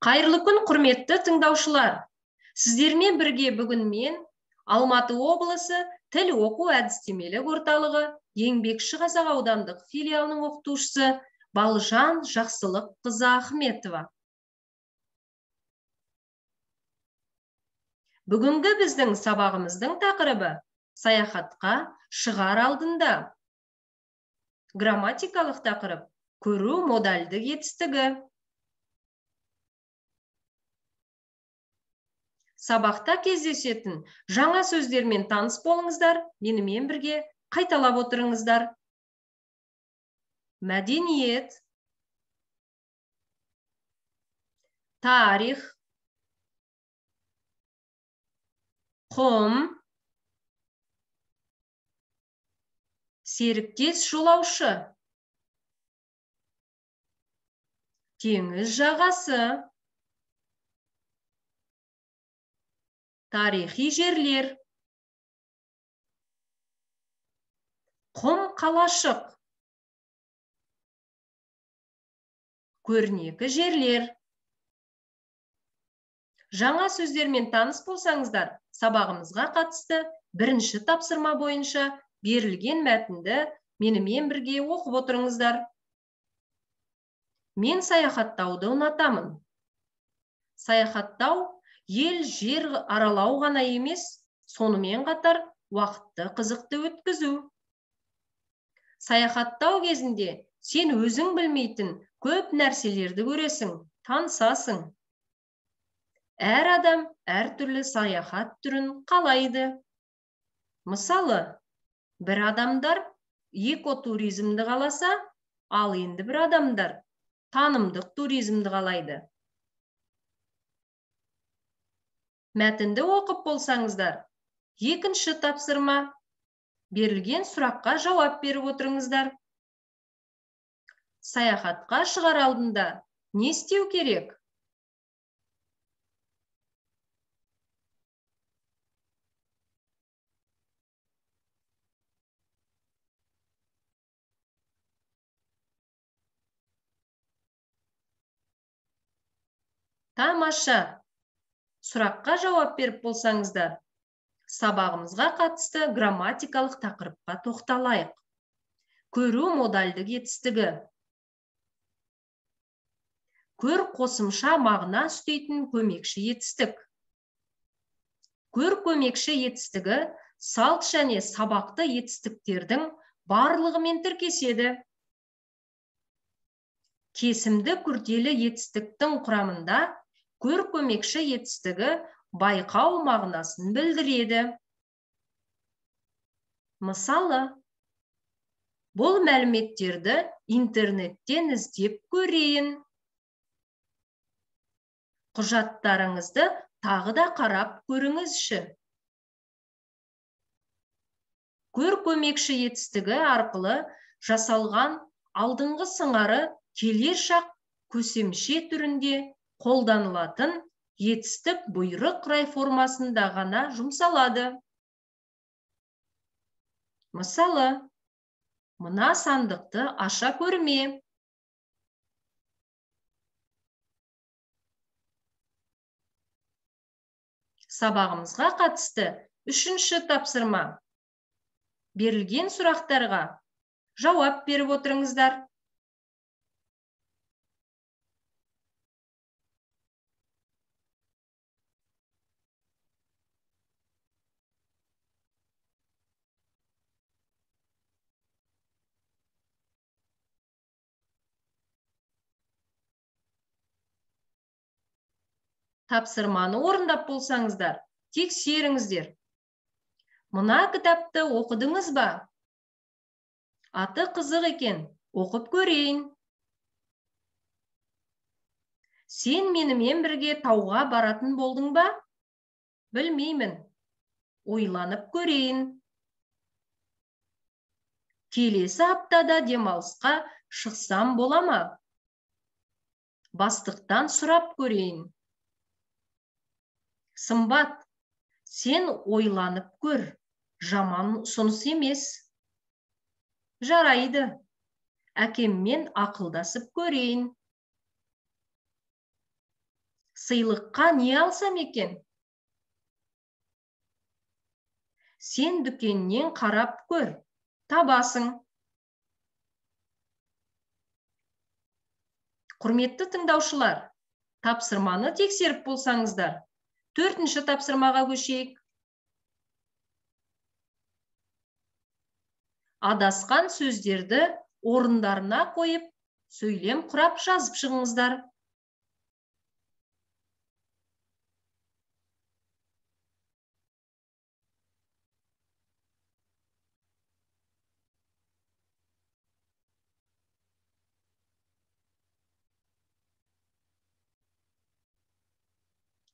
Қайырлы күн, құрметті тыңдаушылар. Сіздермен бірге бүгін мен Алматы облысы тіл оқу әдістемелік орталығы еңбекші Қазақ аудандық филиалының оқытушысы Балжан Жақсылық қызы Ахметова. Бүгінгі біздің сабағымыздың тақырыбы саяхатқа шығар алдында. Грамматикалық тақырып көру модальдік етістігі. Сабақта кездесетін жаңа сөздермен таныс болыңыздар, менімен бірге қайталап отырыңыздар. Мәдениет, тарих, құм, серіктес жолаушы, теңіз жағасы, тарихи жерлер, құм қалашық, көрнекі жерлер. Жаңа сөздермен таныс болсаңыздар, сабағымызға қатысты бірінші тапсырма бойынша берілген мәтінді менімен бірге оқып отырыңыздар. Мен саяхаттауды ұнатамын. Саяхаттау ел жер аралау ғана емес, сонымен қатар уақытты қызықты өткізу. Саяхаттау кезінде сен өзің білмейтін көп нәрселерді көресің, танысасың. Әр адам әртүрлі саяхат түрін қалайды. Мысалы, бір адамдар экотуризмді қаласа, ал енді бір адамдар танымдық туризмді қалайды. Мәтінді оқып болсаңыздар, екінші тапсырма берілген сұраққа жауап беріп отырыңыздар. Саяхатқа шығар алдында не істеу керек? Тамаша. Сұраққа жауап беріп болсаңыздар, сабағымызға қатысты грамматикалық тақырыпқа тоқталайық. Көру модальдік етістігі. Көр қосымша мағына үстейтін көмекші етістік. Көр көмекші етістігі салт және сабақты етістіктердің барлығымен тіркеседі. Кесімді күрделі етістіктің құрамында көр көмекші етістігі байқау мағынасын білдіреді. Мысалы, бұл мәліметтерді интернеттен іздеп көрейін. Құжаттарыңызды тағы да қарап көріңізші. Көр көмекші етістігі арқылы жасалған алдыңғы сыңары келер шақ көсемше түрінде қолданылатын етістік бұйрық рай формасында ғана жұмсалады. Мысалы, мына сандықты аша көрме. Сабағымызға қатысты үшінші тапсырма. Берілген сұрақтарға жауап беріп отырыңыздар. Тапсырманы орындап болсаңыздар, тексеріңіздер. Мына кітапты оқыдыңыз ба? Аты қызық екен, оқып көрейін. Сен менімен бірге тауға баратын болдың ба? Білмеймін. Ойланып көрейін. Келесі аптада демалысқа шықсам бола ма? Бастықтан сұрап көрейін. Сымбат, сен ойланып көр, жаман ұсыныс емес. Жарайды, әкеммен ақылдасып көрейін. Сыйлыққа не алсам екен? Сен дүкеннен қарап көр, табасың. Құрметті тыңдаушылар, тапсырманы тексеріп болсаңыздар, 4-ші тапсырмаға көшейік. Адасқан сөздерді орындарына қойып, сөйлем құрап жазып шығыңыздар.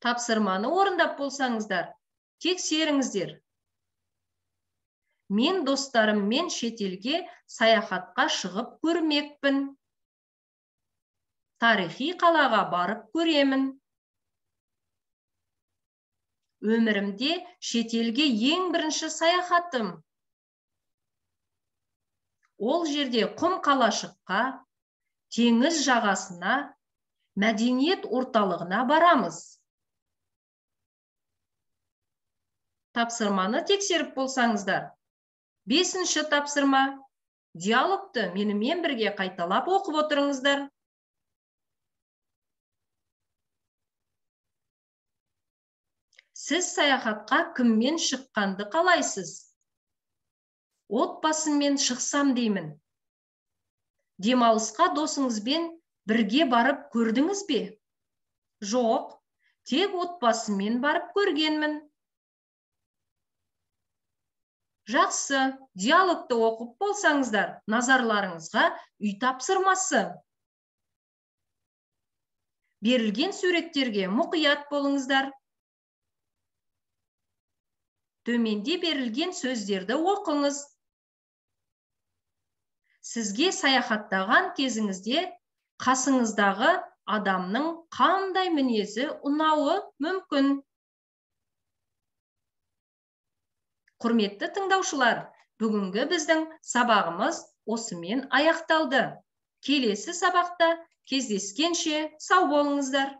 Тапсырманы орындап болсаңыздар, тексеріңіздер. Мен достарыммен шетелге саяхатқа шығып көрмекпін. Тарихи қалаға барып көремін. Өмірімде шетелге ең бірінші саяхатым. Ол жерде құм қалашыққа, теңіз жағасына, мәдениет орталығына барамыз. Тапсырманы тексеріп болсаңыздар, 5-ші тапсырма. Диалогты менімен бірге қайталап оқып отырыңыздар. Сіз саяхатқа кіммен шыққанды қалайсыз? Отбасыммен шықсам деймін. Демалысқа досыңызбен бірге барып көрдіңіз бе? Жоқ, тек отбасыммен барып көргенмін. Жақсы, диалогты оқып болсаңыздар, назарларыңызға үй тапсырмасы. Берілген суреттерге мұқият болыңыздар. Төменде берілген сөздерді оқыңыз. Сізге саяхаттаған кезіңізде қасыңыздағы адамның қандай мінезі ұнауы мүмкін. Құрметті тыңдаушылар, бүгінгі біздің сабағымыз осымен аяқталды. Келесі сабақта кездескенше сау болыңыздар.